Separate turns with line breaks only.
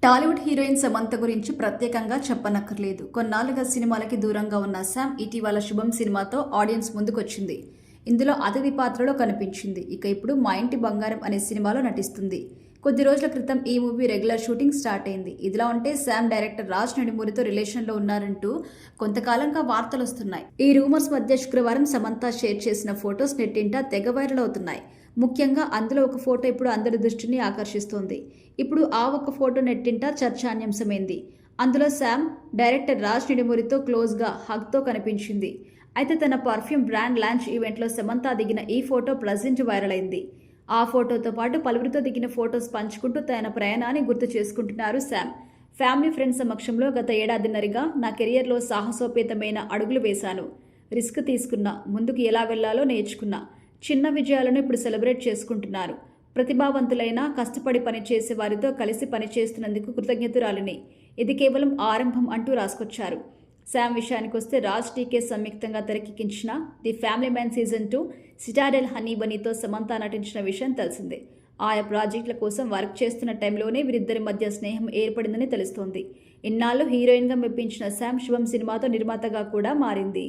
Tollywood heroine Samantha గురించి ప్రత్యేకంగా చెప్పనక్కర్లేదు. కొన్నాళ్లుగా సినిమాలకి దూరంగా ఉన్న శామ్ ఇటీవల శుభం సినిమాతో ఆడియన్స్ ముందుకొచ్చింది. ఇందులో అతిథి పాత్రలో కనిపించింది. ఇక ఇప్పుడు మా ఇంటి బంగారం అనే సినిమాలో నటిస్తుంది. కొద్ది రోజుల క్రితం ఈ మూవీ రెగ్యులర్ షూటింగ్ స్టార్ట్ అయింది. ఇదిలా ఉంటే శామ్ డైరెక్టర్ రాజ్ నందిమూరితో రిలేషన్లో ఉన్నారంటూ కొంతకాలంగా వార్తలు వస్తున్నాయి. ఈ రూమర్స్ మధ్య శుక్రవారం సమంత షేర్ చేసిన ఫొటోస్ నెట్టింట తెగ వైరల్ అవుతున్నాయి. ముఖ్యంగా అందులో ఒక ఫోటో ఇప్పుడు అందరి దృష్టిని ఆకర్షిస్తోంది. ఇప్పుడు ఆ ఒక్క ఫోటో నెట్టింట చర్చాన్యాంశమైంది. అందులో శామ్ డైరెక్టర్ రాజ్ నందిమూరితో క్లోజ్గా హగ్తో కనిపించింది. అయితే తన పర్ఫ్యూమ్ బ్రాండ్ లాంచ్ ఈవెంట్లో సమంత దిగిన ఈ ఫోటో ప్లజెంట్ వైరల్ అయింది. ఆ ఫోటోతో పాటు పలువురితో దిగిన ఫొటోస్ పంచుకుంటూ తన ప్రయాణాన్ని గుర్తు చేసుకుంటున్నారు శామ్. ఫ్యామిలీ ఫ్రెండ్స్ సమక్షంలో గత ఏడాదిన్నరగా నా కెరియర్లో సాహసోపేతమైన అడుగులు వేశాను. రిస్క్ తీసుకున్నా, ముందుకు ఎలా వెళ్లాలో నేర్చుకున్నా. చిన్న విజయాలను ఇప్పుడు సెలబ్రేట్ చేసుకుంటున్నారు. ప్రతిభావంతులైన కష్టపడి పనిచేసే వారితో కలిసి పనిచేస్తున్నందుకు కృతజ్ఞతురాలిని. ఇది కేవలం ఆరంభం అంటూ రాసుకొచ్చారు. శామ్ విషయానికొస్తే రాజ్ టీకే సంయుక్తంగా తెరకెక్కించిన the family man season 2 Citadel Honey బనీతో సమంత నటించిన విషయం తెలిసిందే. ఆయా ప్రాజెక్టుల కోసం వర్క్ చేస్తున్న టైంలోనే వీరిద్దరి మధ్య స్నేహం ఏర్పడిందని తెలుస్తోంది. ఇన్నాళ్ళు హీరోయిన్గా మెప్పించిన శామ్ శుభం సినిమాతో నిర్మాతగా కూడా మారింది.